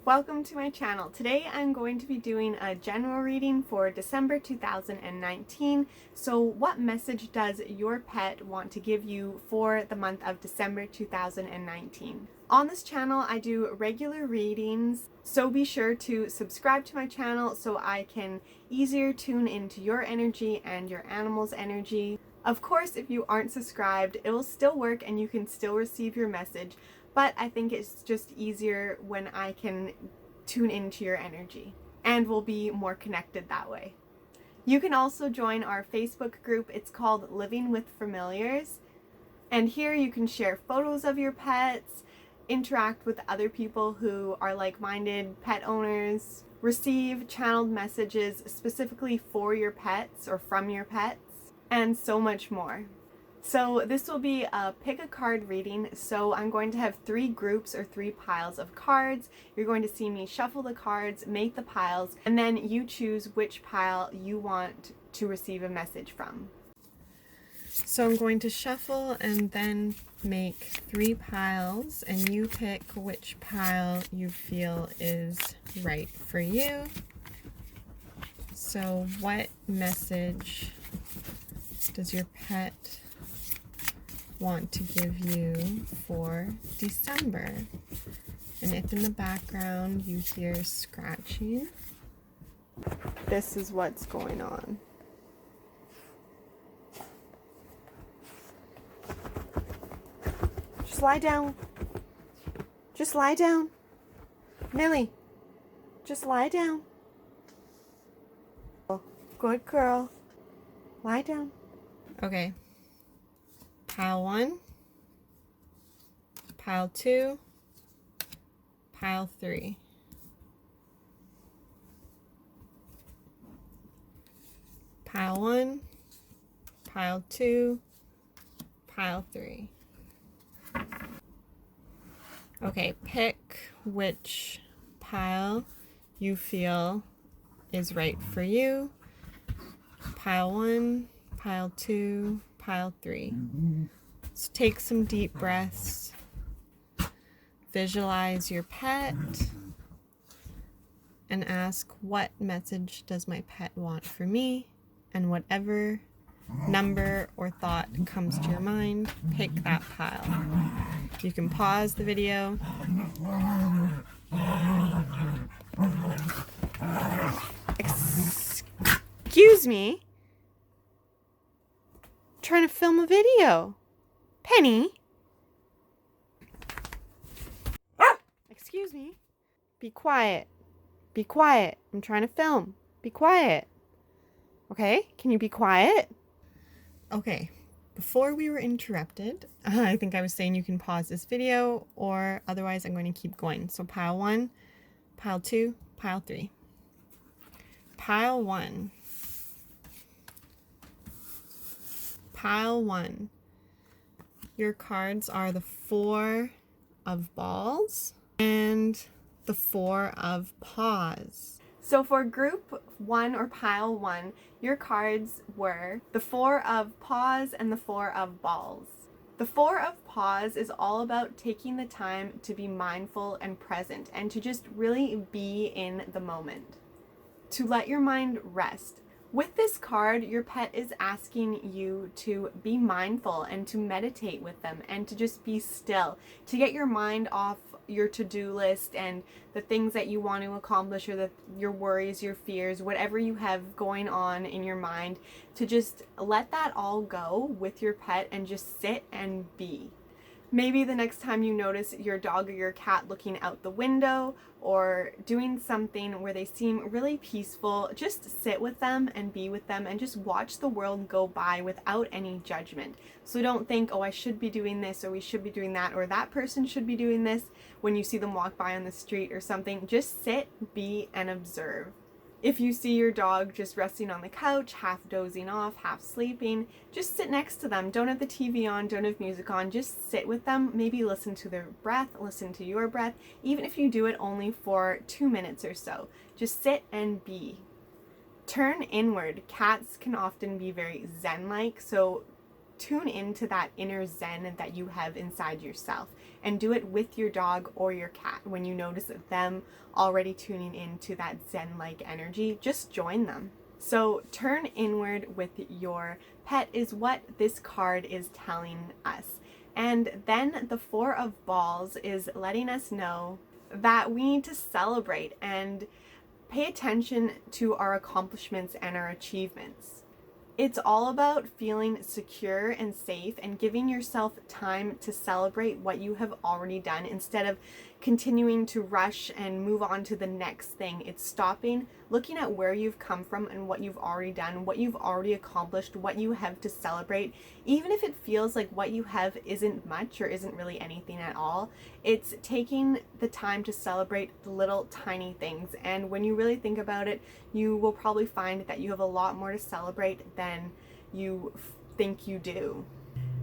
Welcome to my channel. Today I'm going to be doing a general reading for December 2019. So what message does your pet want to give you for the month of December 2019? On this channel I do regular readings, so be sure to subscribe to my channel so I can easier tune into your energy and your animal's energy. Of course, if you aren't subscribed, it will still work and you can still receive your message. But I think it's just easier when I can tune into your energy, and we'll be more connected that way. You can also join our Facebook group. It's called Living with Familiars. And here you can share photos of your pets, interact with other people who are like-minded pet owners, receive channeled messages specifically for your pets or from your pets, and so much more. So this will be a pick a card reading. So I'm going to have 3 groups or 3 piles of cards. You're going to see me shuffle the cards, make the piles, and then you choose which pile you want to receive a message from. So I'm going to shuffle and then make 3 piles, and you pick which pile you feel is right for you. So what message does your pet want to give you for December? And if in the background you hear scratching, this is what's going on. Just lie down. Just lie down. Millie, just lie down. Good girl. Lie down. Okay. Pile 1, pile 2, pile 3. Pile 1, pile 2, pile 3. Okay, pick which pile you feel is right for you. Pile 1, pile 2, pile 3. So take some deep breaths. Visualize your pet and ask, what message does my pet want for me? And whatever number or thought comes to your mind, pick that pile. You can pause the video. Excuse me. Trying to film a video. Penny. Excuse me. Be quiet. Be quiet. I'm trying to film. Be quiet. Okay? Can you be quiet? Okay. Before we were interrupted, I think I was saying you can pause this video, or otherwise I'm going to keep going. So pile 1, pile 2, pile 3. Pile 1. Pile 1. Your cards are the 4 of balls and the 4 of paws. So for group 1 or pile 1, your cards were the 4 of paws and the 4 of balls. The 4 of paws is all about taking the time to be mindful and present and to just really be in the moment, to let your mind rest. With this card, your pet is asking you to be mindful and to meditate with them and to just be still, to get your mind off your to-do list and the things that you want to accomplish, or your worries, your fears, whatever you have going on in your mind, to just let that all go with your pet and just sit and be. Maybe the next time you notice your dog or your cat looking out the window or doing something where they seem really peaceful, just sit with them and be with them and just watch the world go by without any judgment. So don't think, oh, I should be doing this, or we should be doing that, or that person should be doing this when you see them walk by on the street or something. Just sit, be, and observe. If you see your dog just resting on the couch, half dozing off, half sleeping, just sit next to them. Don't have the TV on, don't have music on, just sit with them. Maybe listen to their breath, listen to your breath, even if you do it only for 2 minutes or so. Just sit and be. Turn inward. Cats can often be very zen-like, so tune into that inner zen that you have inside yourself and do it with your dog or your cat. When you notice them already tuning into that Zen-like energy, just join them. So turn inward with your pet is what this card is telling us. And then the Four of Balls is letting us know that we need to celebrate and pay attention to our accomplishments and our achievements. It's all about feeling secure and safe and giving yourself time to celebrate what you have already done instead of continuing to rush and move on to the next thing. It's stopping, looking at where you've come from and what you've already done, what you've already accomplished, what you have to celebrate. Even if it feels like what you have isn't much or isn't really anything at all, it's taking the time to celebrate the little tiny things. And when you really think about it, you will probably find that you have a lot more to celebrate than you think you do.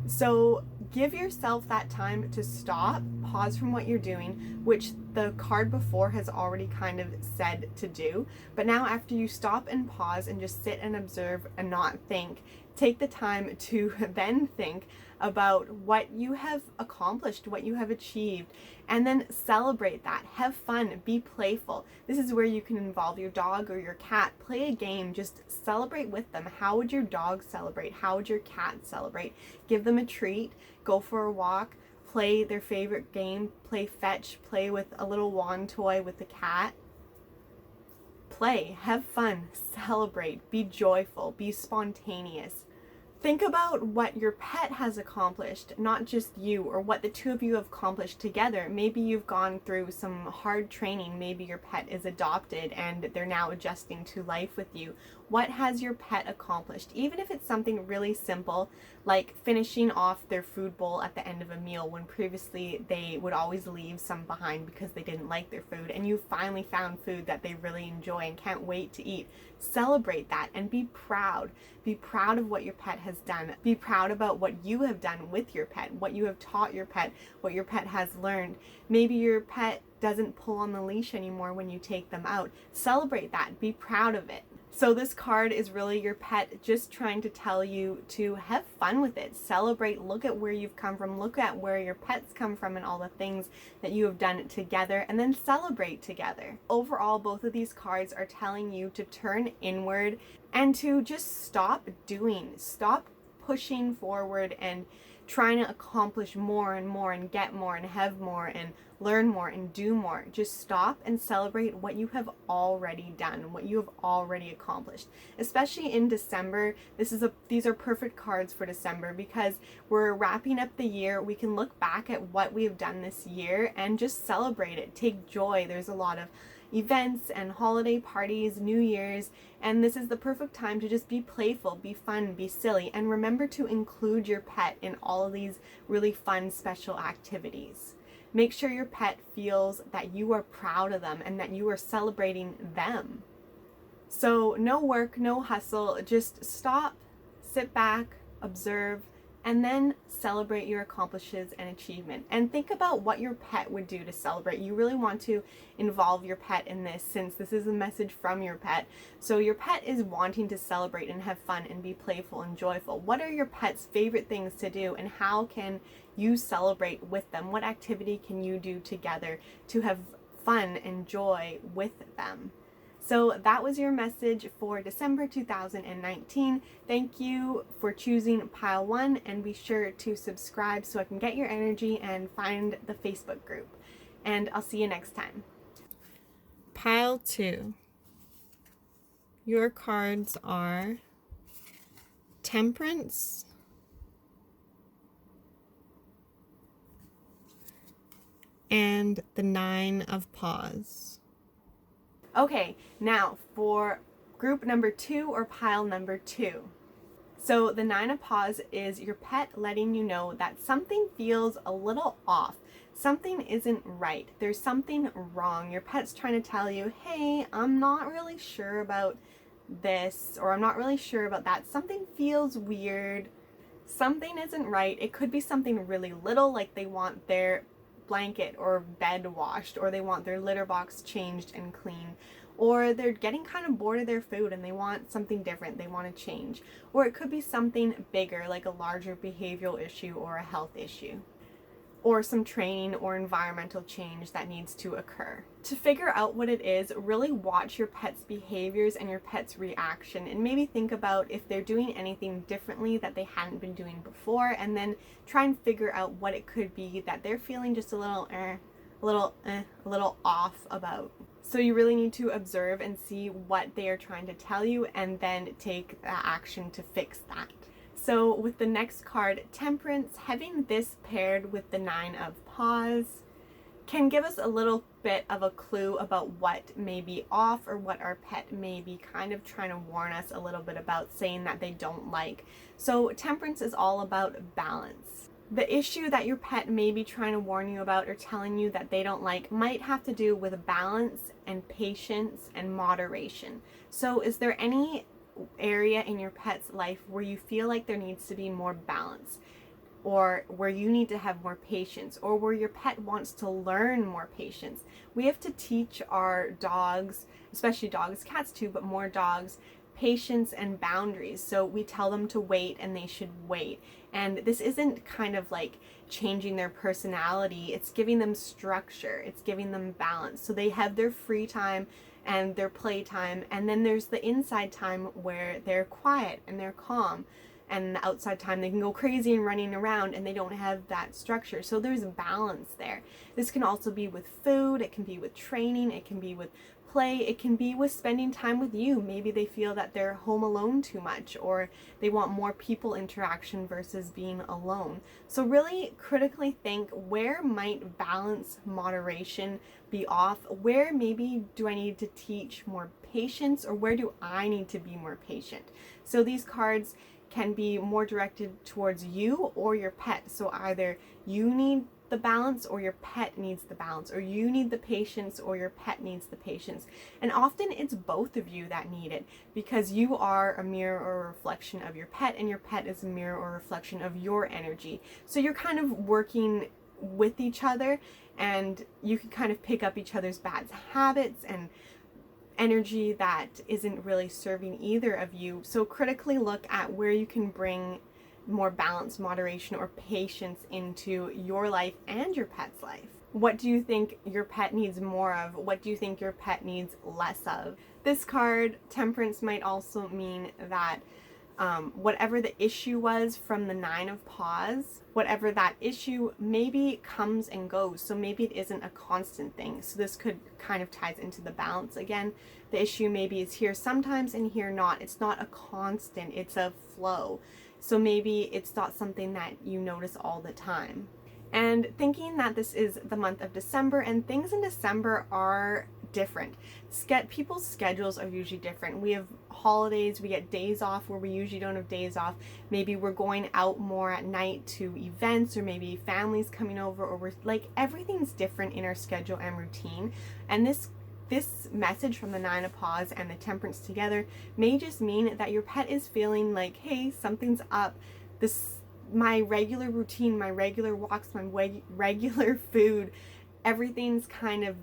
So give yourself that time to stop, pause from what you're doing, which the card before has already kind of said to do. But now after you stop and pause and just sit and observe and not think, take the time to then think about what you have accomplished, what you have achieved, and then celebrate that. Have fun, be playful. This is where you can involve your dog or your cat. Play a game, just celebrate with them. How would your dog celebrate? How would your cat celebrate? Give them a treat, go for a walk, play their favorite game, play fetch, play with a little wand toy with the cat. Play, have fun, celebrate, be joyful, be spontaneous. Think about what your pet has accomplished, not just you, or what the two of you have accomplished together. Maybe you've gone through some hard training. Maybe your pet is adopted and they're now adjusting to life with you. What has your pet accomplished? Even if it's something really simple, like finishing off their food bowl at the end of a meal when previously they would always leave some behind because they didn't like their food, and you finally found food that they really enjoy and can't wait to eat. Celebrate that and be proud. Be proud of what your pet has done. Be proud about what you have done with your pet, what you have taught your pet, what your pet has learned. Maybe your pet doesn't pull on the leash anymore when you take them out. Celebrate that. Be proud of it. So this card is really your pet just trying to tell you to have fun with it. Celebrate, look at where you've come from, look at where your pets come from and all the things that you have done together, and then celebrate together. Overall, both of these cards are telling you to turn inward and to just stop pushing forward and trying to accomplish more and get more and have more and learn more and do more. Just stop and celebrate what you have already done, what you have already accomplished. Especially in December, these are perfect cards for December because we're wrapping up the year. We can look back at what we have done this year and just celebrate it. Take joy. There's a lot of events and holiday parties, New Year's, and this is the perfect time to just be playful, be fun, be silly, and remember to include your pet in all of these really fun, special activities. Make sure your pet feels that you are proud of them and that you are celebrating them. So no work, no hustle, just stop, sit back, observe, and then celebrate your accomplishments and achievement. And think about what your pet would do to celebrate. You really want to involve your pet in this since this is a message from your pet. So your pet is wanting to celebrate and have fun and be playful and joyful. What are your pet's favorite things to do and how can you celebrate with them? What activity can you do together to have fun and joy with them? So that was your message for December 2019. Thank you for choosing Pile 1, and be sure to subscribe so I can get your energy and find the Facebook group. And I'll see you next time. Pile 2. Your cards are Temperance, and the Nine of Paws. Okay, now for group number 2 or pile number 2. So the Nine of Paws is your pet letting you know that something feels a little off. Something isn't right. There's something wrong. Your pet's trying to tell you, hey, I'm not really sure about this, or I'm not really sure about that. Something feels weird. Something isn't right. It could be something really little, like they want their blanket or bed washed, or they want their litter box changed and clean, or they're getting kind of bored of their food and they want something different, they want to change. Or it could be something bigger, like a larger behavioral issue or a health issue. or some training or environmental change that needs to occur. To figure out what it is, really watch your pet's behaviors and your pet's reaction, and maybe think about if they're doing anything differently that they hadn't been doing before, and then try and figure out what it could be that they're feeling just a little off about. So you really need to observe and see what they are trying to tell you, and then take action to fix that. So with the next card, Temperance, having this paired with the Nine of Paws can give us a little bit of a clue about what may be off, or what our pet may be kind of trying to warn us a little bit about, saying that they don't like. So Temperance is all about balance. The issue that your pet may be trying to warn you about or telling you that they don't like might have to do with balance and patience and moderation. So is there any area in your pet's life where you feel like there needs to be more balance, or where you need to have more patience, or where your pet wants to learn more patience? We have to teach our dogs, especially dogs, cats too, but more dogs, patience and boundaries. So we tell them to wait, and they should wait. And this isn't kind of like changing their personality, it's giving them structure, it's giving them balance. So they have their free time and their playtime, and then there's the inside time where they're quiet and they're calm, and the outside time they can go crazy and running around, and they don't have that structure. So there's a balance there. This can also be with food, it can be with training, it can be with play, it can be with spending time with you. Maybe they feel that they're home alone too much, or they want more people interaction versus being alone. So really critically think, where might balance, moderation be off? Where maybe do I need to teach more patience, or where do I need to be more patient? So these cards can be more directed towards you or your pet. So either you need the balance, or your pet needs the balance, or you need the patience, or your pet needs the patience. And often it's both of you that need it, because you are a mirror or a reflection of your pet, and your pet is a mirror or reflection of your energy. So you're kind of working with each other, and you can kind of pick up each other's bad habits and energy that isn't really serving either of you. So critically look at where you can bring more balance, moderation, or patience into your life and your pet's life. What do you think your pet needs more of? What do you think your pet needs less of? This card, Temperance, might also mean that whatever the issue was from the Nine of Paws, whatever that issue maybe comes and goes. So maybe it isn't a constant thing. So this could kind of ties into the balance again. The issue maybe is here sometimes and here not. It's not a constant, it's a flow. So maybe it's not something that you notice all the time. And thinking that this is the month of December, and things in December are different. People's schedules are usually different. We have holidays, we get days off where we usually don't have days off. Maybe we're going out more at night to events, or maybe families coming over, or we're like, everything's different in our schedule and routine. And this message from the Nine of Paws and the Temperance together may just mean that your pet is feeling like, hey, something's up. My regular routine, my regular walks, my regular food, everything's kind of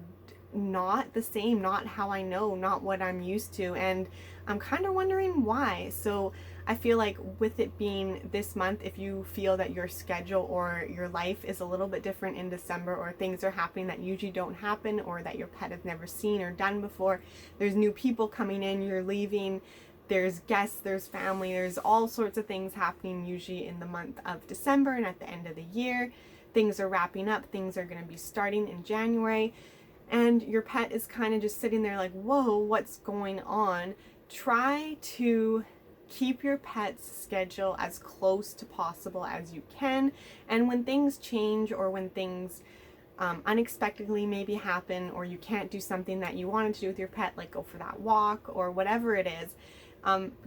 not the same, not how I know, not what I'm used to, and I'm kind of wondering why. So I feel like with it being this month, if you feel that your schedule or your life is a little bit different in December, or things are happening that usually don't happen, or that your pet has never seen or done before, there's new people coming in, you're leaving, there's guests, there's family, there's all sorts of things happening usually in the month of December and at the end of the year. Things are wrapping up, things are going to be starting in January, and your pet is kind of just sitting there like, whoa, what's going on? Try to keep your pet's schedule as close to possible as you can, and when things change, or when things unexpectedly maybe happen, or you can't do something that you wanted to do with your pet, like go for that walk or whatever it is,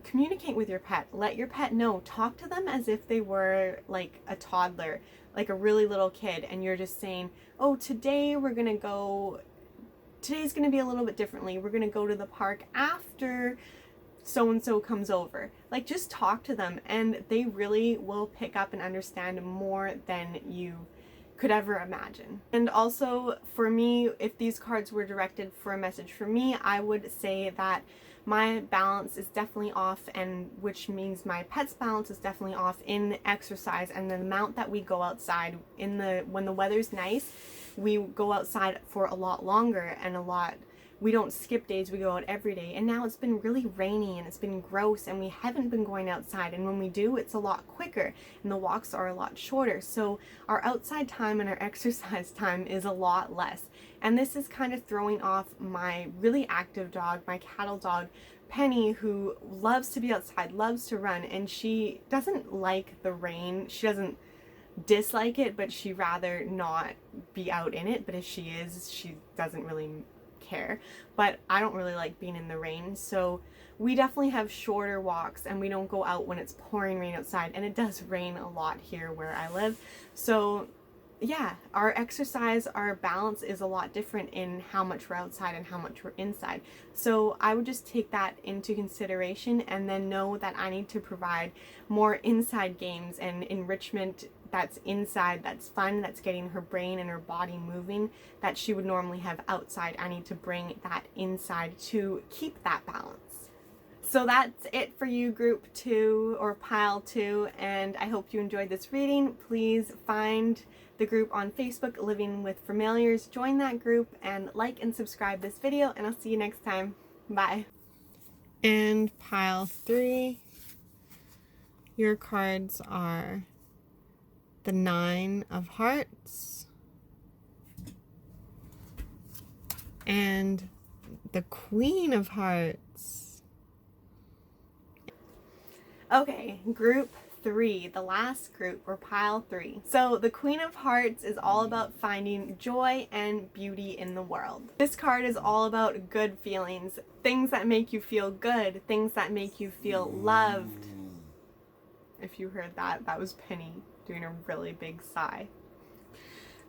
communicate with your pet. Let your pet know. Talk to them as if they were like a toddler, like a really little kid, and you're just saying, oh, today's gonna be a little bit differently. We're gonna go to the park after so-and-so comes over. Like, just talk to them, and they really will pick up and understand more than you could ever imagine. And also for me, if these cards were directed for a message for me, I would say that my balance is definitely off, and which means my pet's balance is definitely off in exercise, and the amount that we go outside when the weather's nice, we go outside for a lot longer and we don't skip days, we go out every day. And now it's been really rainy and it's been gross and we haven't been going outside, and when we do, it's a lot quicker and the walks are a lot shorter. So our outside time and our exercise time is a lot less. And this is kind of throwing off my really active dog, my cattle dog, Penny, who loves to be outside, loves to run, and she doesn't like the rain. She doesn't dislike it, but she'd rather not be out in it. But if she is, she doesn't really care. But I don't really like being in the rain, so we definitely have shorter walks and we don't go out when it's pouring rain outside, and it does rain a lot here where I live. So yeah, our exercise, our balance is a lot different in how much we're outside and how much we're inside. So I would just take that into consideration, and then know that I need to provide more inside games and enrichment that's inside, that's fun, that's getting her brain and her body moving, that she would normally have outside. I need to bring that inside to keep that balance. So that's it for you, group 2 or pile 2, and I hope you enjoyed this reading. Please find the group on Facebook, Living with Familiars. Join that group and like and subscribe this video, and I'll see you next time. Bye. And pile 3, your cards are the 9 of Hearts and the Queen of Hearts. Okay, group 3, the last group, or pile 3. So the Queen of Hearts is all about finding joy and beauty in the world. This card is all about good feelings, things that make you feel good, things that make you feel loved. If you heard that, that was Penny doing a really big sigh.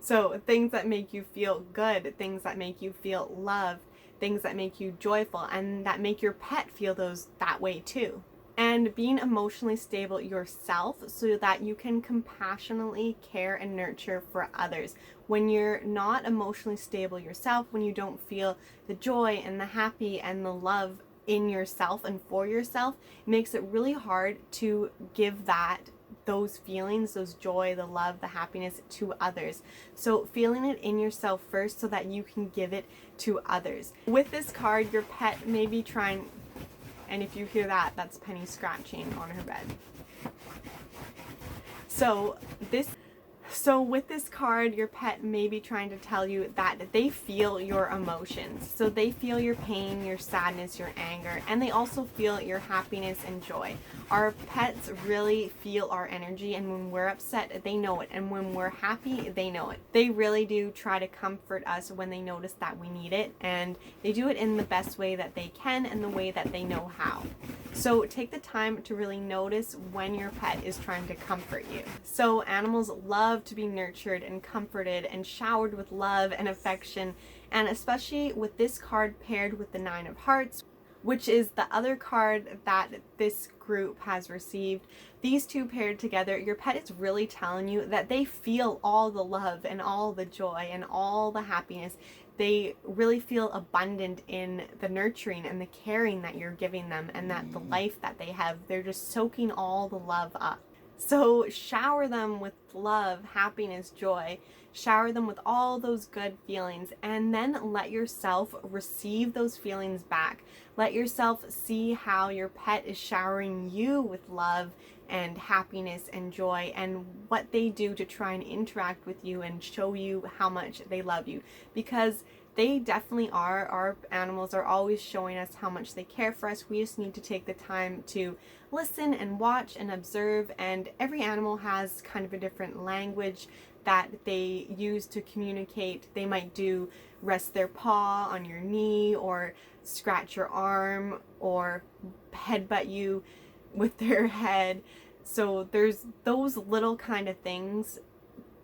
So things that make you feel good, things that make you feel loved, things that make you joyful, and that make your pet feel that way too. And being emotionally stable yourself so that you can compassionately care and nurture for others. When you're not emotionally stable yourself, when you don't feel the joy and the happy and the love in yourself and for yourself, it makes it really hard to give those feelings, those joy, the love, the happiness to others. So feeling it in yourself first so that you can give it to others. With this card, your pet may be trying, and if you hear that, that's Penny scratching on her bed. So with this card, your pet may be trying to tell you that they feel your emotions. So they feel your pain, your sadness, your anger, and they also feel your happiness and joy. Our pets really feel our energy, and when we're upset, they know it. And when we're happy, they know it. They really do try to comfort us when they notice that we need it, and they do it in the best way that they can and the way that they know how. So take the time to really notice when your pet is trying to comfort you. So animals love to be nurtured and comforted and showered with love and affection, and especially with this card paired with the 9 of Hearts, which is the other card that this group has received. These two paired together, your pet is really telling you that they feel all the love and all the joy and all the happiness. They really feel abundant in the nurturing and the caring that you're giving them, and that the life that they have, they're just soaking all the love up. So shower them with love, happiness, joy. Shower them with all those good feelings, and then let yourself receive those feelings back. Let yourself see how your pet is showering you with love and happiness and joy, and what they do to try and interact with you and show you how much they love you. Because they definitely are. Our animals are always showing us how much they care for us. We just need to take the time to listen and watch and observe, and every animal has kind of a different language that they use to communicate. They might do rest their paw on your knee, or scratch your arm, or headbutt you with their head. So there's those little kind of things.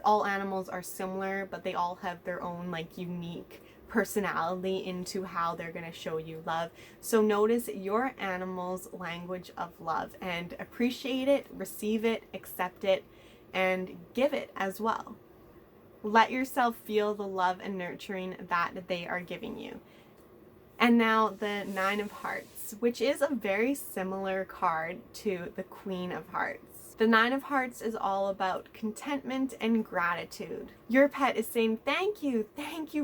All animals are similar, but they all have their own unique personality into how they're going to show you love. So notice your animal's language of love and appreciate it, receive it, accept it, and give it as well. Let yourself feel the love and nurturing that they are giving you. And now the Nine of Hearts, which is a very similar card to the Queen of Hearts. The Nine of Hearts is all about contentment and gratitude. Your pet is saying, thank you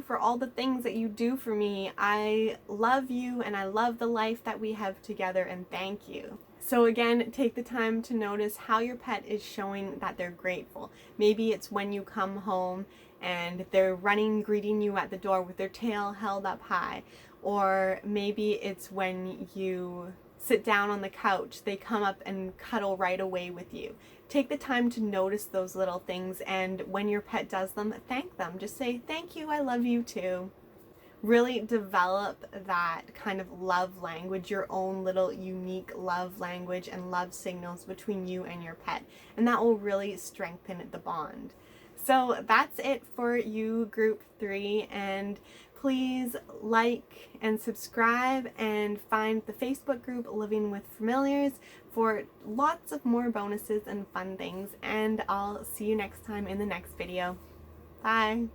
for all the things that you do for me. I love you and I love the life that we have together, and thank you. So again, take the time to notice how your pet is showing that they're grateful. Maybe it's when you come home and they're running, greeting you at the door with their tail held up high. Or maybe it's when you sit down on the couch, they come up and cuddle right away with you. Take the time to notice those little things, and when your pet does them, thank them. Just say, thank you, I love you too. Really develop that kind of love language, your own little unique love language and love signals between you and your pet. And that will really strengthen the bond. So that's it for you, group 3. And please like and subscribe and find the Facebook group Living with Familiars for lots of more bonuses and fun things. And I'll see you next time in the next video. Bye.